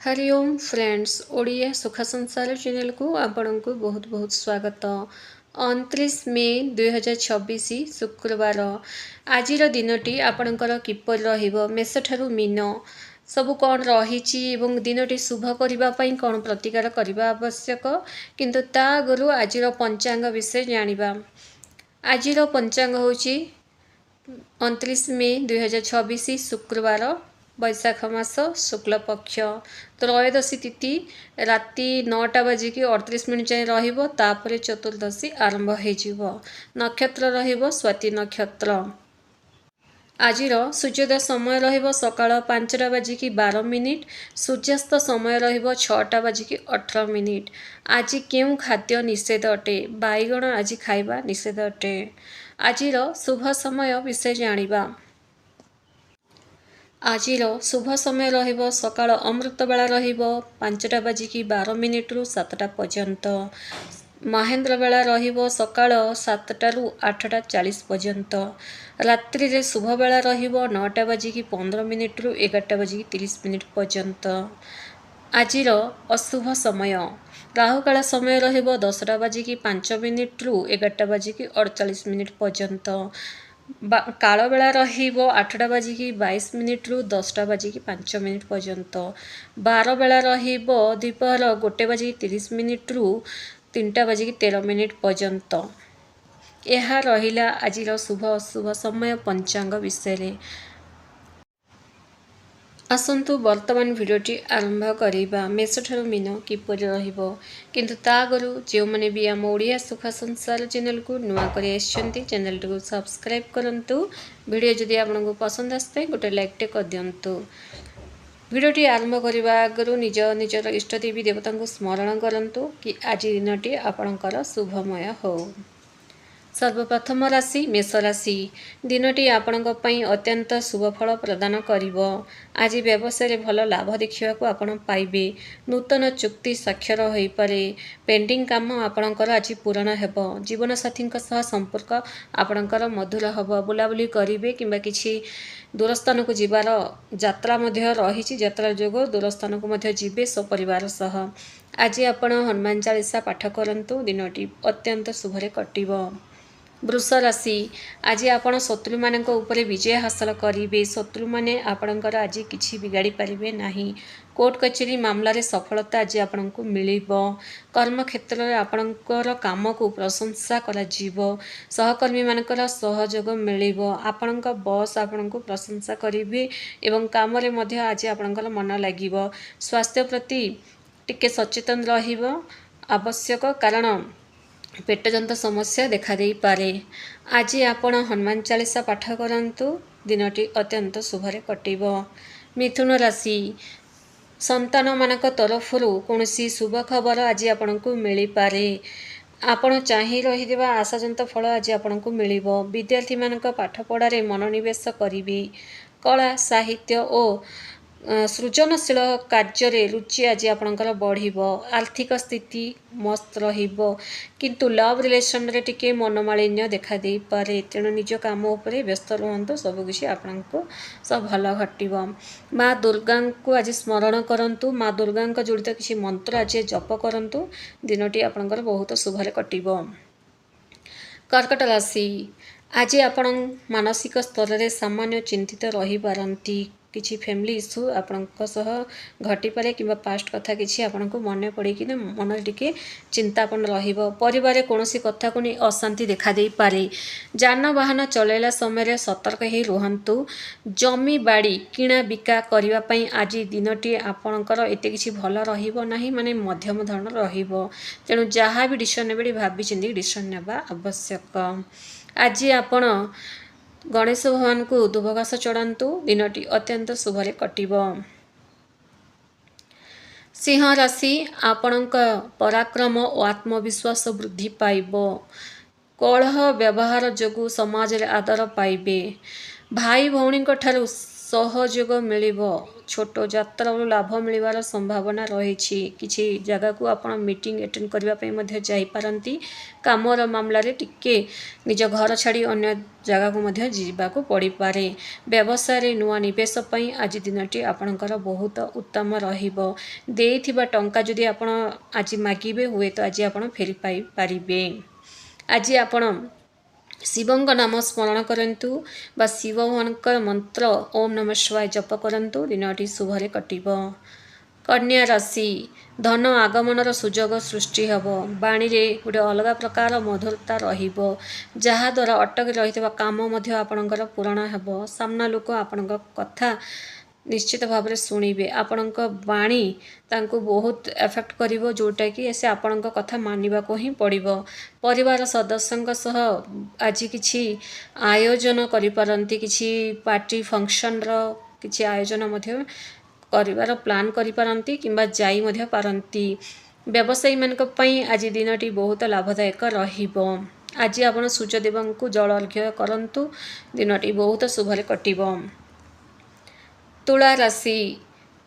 Hariom friends Odia सुख संसार channel को आपण को बहुत बहुत स्वागत। 29 मे 2026 शुक्रवार आज दिनटी आपणकर किपर रहिबो मेष ठारू मीन सबु कौन रही दिनटी शुभ करने कौन प्रतिकार करने आवश्यक किंतु ता आगु आज पंचांग विषय जानिबा। आज पंचांग होची 29 मे 2026 शुक्रवार बैशाख मास शुक्ल पक्ष त्रयोदशी तिथि राति 9टा बजिकी 38 मिनिट जाए रहिबो। तापरे चतुर्दशी आरंभ हो नक्षत्र रहिबो स्वाति नक्षत्र। आजिर सूर्योदय समय रहिबो सकाळ 5टा बजिकी 12 मिनिट सूर्यास्त समय रहिबो 6टा बजिकी 18 मिनिट। आज केउ खाद्य निषेध अटे बैगण आज खाइबा निषेध अटे। आजिर शुभ समय विषय जानिबा। आजिर शुभ समय रहिबो सकाळ अमृत बेला रहिबो 5टा बजिकी 12 मिनिट रु 7टा पर्यंत। महेंद्र बेला रहिबो सकाळ 7टा रु 8टा 40 पर्यंत। रात्रि रे शुभ बेला रहिबो 9टा बजिकी 15 मिनिट रु 11टा बजिकी 30 मिनिट पर्यंत। आजिर अशुभ समय राहुकाल समय रहिबो 10टा बजिकी 5 मिनिट रु 11टा बजिकी 48 मिनिट पर्यंत। काल बेला रहिबो 8टा बजिकी 22 मिनिट रु 10टा बजिकी 5 मिनिट पर्यंत। 12 बेला रहिबो द्विपहर 1 बजिकी 30 मिनिट रु 3टा बजिकी 13 मिनिट पर्यंत। यह रहिला आजिर शुभ अशुभ समय पंचांग विषय। आसंतु वर्तमान भिडियोटी आरंभ करिबा। मेष ठारू मीन किपर रहिबो किंतु ता आगु जो मैंने भी आम ओडिया सुख संसार चैनल को नुआ कर चैनल को सब्सक्राइब करंतु। वीडियो जदि आपको पसंद आसते गोटे लाइकटे कर दिंतु। भिडियोटी आरंभ करने आगु निजर इष्ट देवी देवता को स्मरण करंतु कि आज दिनटी आपणकर शुभमय हो। सर्वप्रथम राशि मेष राशि दिनटी आपणक पई अत्यंत शुभ फल प्रदान करिवो। आज व्यवसाय भल लाभ देखा आपण पाइबे। नूतन चुक्ति साक्षर हो पारे। पेंडिंग काम आपणकर आज पूरण हेबो। जीवन साथी संपर्क आपणकर मधुर हेबो। बुलाबुली करिवे किंबा किछि दूरस्थान को जीवार यात्रा मध्य रही यात्रा जोग दूरस्थान को मध्य जीवे सपरिवार सह। आज आपण हनुमान चालीसा पाठ करंतु दिनटी अत्यंत शुभरे कटिबो। वृष राशि आज आपण शत्रु मान उपरे विजय हासिल करेंगे। शत्रु मैंने आपणकर आज किछि बिगाड़ी पारिबे नाही। कोर्ट कचेरी मामलार सफलता आज आपण को मिलिबो। कर्म क्षेत्र में आपणकर काम को प्रशंसा करा जीवो। सहकर्मी मानकर सहयोग मिलिबो। आपणक बॉस आपण को प्रशंसा करिवे एवं काम रे मध्य आज आपणकर मन लागिबो। स्वास्थ्य प्रति टिके सचेतन रहिबो आवश्यक कारण पेटजंत समस्या देखा दे पारे। आज आपण हनुमान चालीसा पाठ करंतु दिनटी अत्यंत शुभरे कटिबो। मिथुन राशि संतान मानक तरफरु कोनोसी शुभ खबर आज आपण को मिली पारे। आपण चाहि रहिदिबा आशाजंत फल आज आपण को मिलिबो। विद्यार्थी मानक पाठ पढ़ारे मनोनिवेश करिवे। कला साहित्य और सृजनशील कार्य रुचि आज आपणकर बढ़िबो। आर्थिक स्थिति मस्त रहिबो किंतु लव रिलेशन रे टिके मनोमालिन्य देखा दे पारे। तेणु निज काम उपरे व्यस्त रुहंतु सबकिछि आपणको सब भल घटिबो। माँ दुर्गा को आज स्मरण करंतु। माँ दुर्गा जोड़ित किछि मंत्र आज जप करंतु दिनटी आपणकर बहुत शुभरे कटिबो। कर्कट राशि आज आपण मानसिक स्तर रे सामान्य चिंतित रही पारंती। किछि फैमिली इश्यू आपणक सह घटी पारे किंबा पास्ट कथा किछि आपणको मने पड़ी कि मन टिके चिंतापन रहिबो। परिवार कोनोसी कथा को नहीं अशांति देखा दे पारे। जानवाहन चलैला समय सतर्क ही रुहंतु। जमी बाड़ी किणा बिका करबा पई आज दिनटी आपणकर एते किछि भल रहिबो नाही माने मध्यम धरण रहिबो। तेणु जहाँ भी डिसिजन नेबे भाबी चिंती डिसिजन नेबा आवश्यक। आज आपण गणेश भगवान को दुभघास चढ़ातु दिनटी अत्यंत शुभरे कटिबो। सिंह राशि आपणक पराक्रम और आत्मविश्वास वृद्धि पाइबो। कलह व्यवहार जोगु समाज रे आदर पाइबे। भाई भौणी ठारू सहयोग मिलिबो। छोट यात्रारू लाभ मिलवार संभावना रही। किछि जगह को आपण मीटिंग अटेंड करबा पई मध्ये जाई पारंती। कामर मामला रे टिके निज घर छाड़ी अन्य जगह को मध्ये जीवा को पड़ी पारे। व्यवसाय रे नुआ निवेश पई आज दिनटी आपणकर बहुत उत्तम रहिबो। देइथिबा टंका जदि आपण आज मागिबे हुए तो आज आपण फेरी पाई पारिबे। आज आपण शिवंक नाम स्मरण करंतु बा शिव भगवान मंत्र ओम नमः शिवाय जप करंतु दिनटी शुभरे कटिब। कन्या राशि धन आगमनर सुजोग सृष्टि हेब। बाणी रे गोटे अलग प्रकार मधुरता रहिबो जहा द्वारा अटक रहितबा काम मध्य आपणकर पूरण हेब। सामना लोक आपणक कथा निश्चित भाव में शुणिबे। आपणक बाणी तांको बहुत एफेक्ट करिवो जोटा कि से आपणक कथा मानिबा को ही पड़िबो। परिवार सदस्यंक सह आज किछि आयोजन करि पारंती। किछि पार्टी फंक्शन रो किछि आयोजन मध्य करिवार प्लान करि पारंती किंबा जाई मध्य पारंती। व्यवसायी मानक पई आज दिनटी बहुत लाभदायक रहिबो। आज आपण सूर्यदेवंकु जल अर्घ्य करंतु दिनटी बहुत शुभरे कटिबो। तुला राशि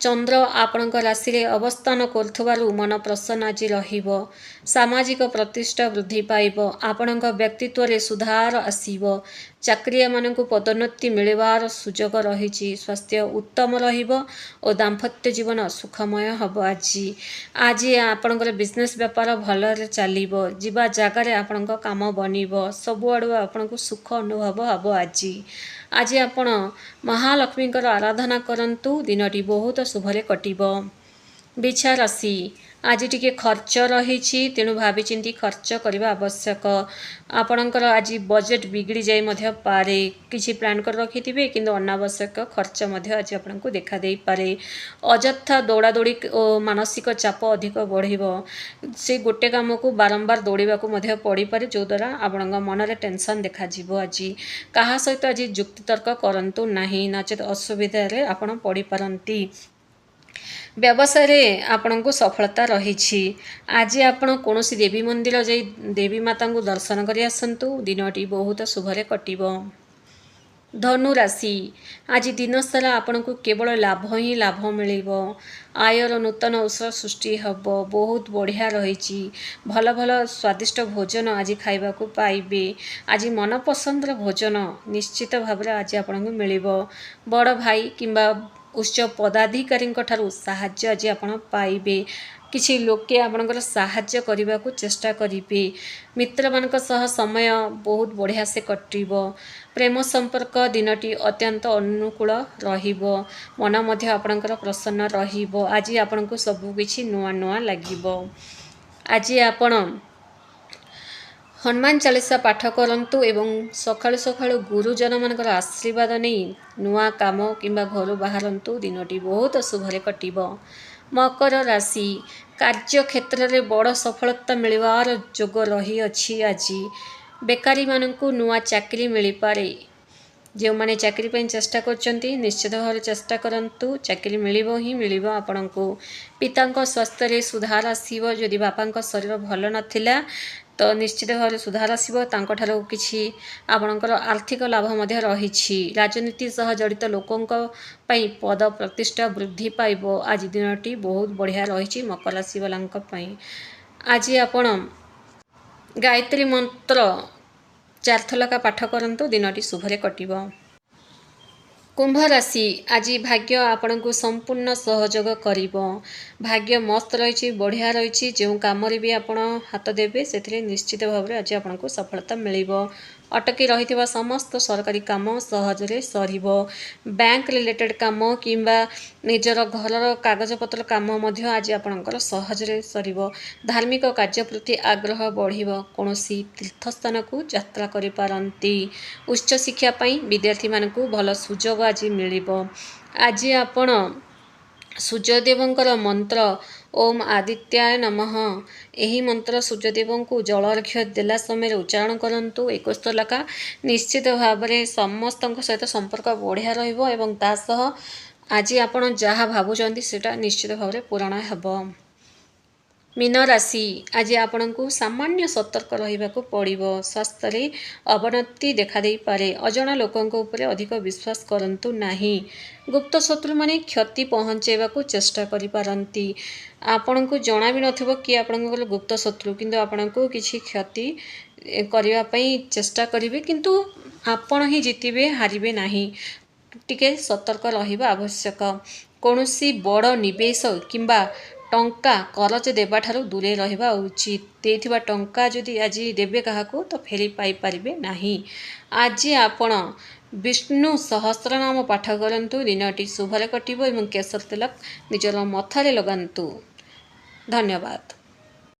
चंद्र आपणक राशि रे अवस्थान करथुबारु मन प्रसन्न आज रहिबो। सामाजिक प्रतिष्ठा वृद्धि पाइबो। आपणक व्यक्तित्व रे सुधार आसीबो। चाकरिया मानकु पदोन्नति मिलवार सुजोग रहिछि। स्वास्थ्य उत्तम रहिबो और दाम्पत्य जीवन सुखमय हबो। आज आपणकर बिजनेस व्यापार भलरे चलिबो। जीवा जगार आपणक काम बनिबो। सबु आडु आपणकु सुख अनुभव हबो। आज आपण महालक्ष्मीकर आराधना करंतु दिनटी बहुत शुभरे कटिबो। बिछा राशि आज टिके खर्च रही तेणु भावी चिंती खर्च करने आवश्यक। आपणकर आज बजेट बिगड़ी जाए मध्य पारे। किछि प्लान कर रखिथिबे किंतु अनावश्यक खर्च मध्य आज आपनको देखा देई पारे। अଯଥା दौड़ा दौड़ी मानसिक चाप अधिक बढ़िबो। से गोटे काम को बारंबार दौड़ाक मध्य पड़ी पारे जो द्वारा आपणक मन रे टेंशन देखा जिवो। आज कहा सहित आज जुक्ति तर्क करंतु नाही नचेत असुविधा रे आपण पड़ी पारंती। व्यवसाय रे आपण को सफलता रही। आज आपण कौन देवी मंदिर जाई देवी माता को दर्शन करि आसंतु दिनटी बहुत शुभरे कटिबो। धनु राशि आज दिन सारा आपण को केवल लाभ ही लाभ मिलिबो। आयर नूतन अवसर सृष्टि हब। बहुत बढ़िया रही। भल भल स्वादिष्ट भोजन आज खाइबा को पाइबे। आज मन पसंदर भोजन निश्चित भाव आज आपको मिलिबो। बड़ भाई किंबा उच्च पदाधिकारी साहाय्य आज आपण पाइबे। किछि लोके आपणकर साहाय्य करने को चेष्टा करिबे। मित्र मानक सह समय बहुत बढ़िया से कटिबो। प्रेम संपर्क दिनटी अत्यंत अनुकूल रहिबो। मन मध्य आपणकर प्रसन्न रहिबो। आज आपणको सब किछि नुआ नुआ लागिबो। आज आपण हनुमान चालीसा पाठ करंतु एवं सकाळु सकाळु गुरुजन मानकर आशीर्वाद नहीं नुआ काम किंबा घर बाहरंतु दिनटी बहुत शुभरे कटिबो। मकर राशि कार्य क्षेत्र में बड़ सफलता मिलवार जोग रही अछि। आज बेकारी मानकु नुआ चाकरी मिल पारे। जो माने चाकरी पे चेष्टा करछंती निश्चित भाव चेष्टा करंतु चाकरी मिलिबो ही मिलिबो। आपनकु पितांक स्वास्थ्य रे सुधार आसीबो। जदि बापांक शरीर भल नथिला तो निश्चित भाव सुधार आसीबो। तांको ठारो किछि आपनकर आर्थिक लाभ मध्य रहिछि। राजनीति सह जड़ित लोकंक पई पद प्रतिष्ठा वृद्धि पाइबो। आज दिनटी बहुत बढ़िया रहिछि मकर राशि वालांक पई। आज आपण गायत्री मंत्र 4 थलका पाठ करंतु दिनटी शुभरे कटिबो। कुंभ राशि आज भाग्य आपण को संपूर्ण सहयोग करिबो। भाग्य मस्त रही बढ़िया रही। जो कम भी आपण हाथ देबे से निश्चित भाव में आज आपको सफलता मिलिबो। अटकी रही समस्त सरकारी काम सहजरे सरिबो। बैंक रिलेटेड काम किंबा निजर घरर कागजपत्र काम मध्य आज आपणकर सहजरे सरिबो। धार्मिक कार्य प्रति आग्रह बढ़िबो। कौनसी तीर्थस्थान को यात्रा करि पारंती। उच्च शिक्षा पई विद्यार्थी मानकु भल सुजोग आज मिलिबो। आज आपण सूर्यदेवंकर मंत्र ओम आदित्याय नमः एही मंत्र सूर्यदेव को जल अर्घ्य देला समय उच्चारण करंतु 21 थलका। निश्चित भाव में समस्त सहित संपर्क बढ़िया रहिबो एवं ता सह आज आपण जहाँ भावुचंती सेटा निश्चित भाव में पूरण हेबो। मीन राशि आज आपण को सामान्य सतर्क रहिबाकु पड़िबो। स्वास्थ्य रे अवनति देखा देई पारे। अजणा लोकंको उपरे अधिक विश्वास करंतु नाही। गुप्त शत्रु माने क्षति पहुँचेबाकु चेष्टा करि पारंती। आपण को जणा भी नथिबो कि आपण गुप्त शत्रु, किंतु आपण को किछि क्षति करिवा पई चेष्टा करिवे, किंतु आपण ही जितिबे, हारिबे नाही। टिके सतर्क रहिबा आवश्यक। कौनसी बड़ निवेश किंबा टंका करज देबा ठारू दूरे रहिबा उचित। देथिबा टंका जदि आज देबे काहाकू तो फेरी पाई परिबे नाही। आज आपण विष्णु सहस्रनाम पाठ करंतु। दिनटी शुभरे कटिबो एवं केसर तिलक निजर मथारे लगांतु। धन्यवाद।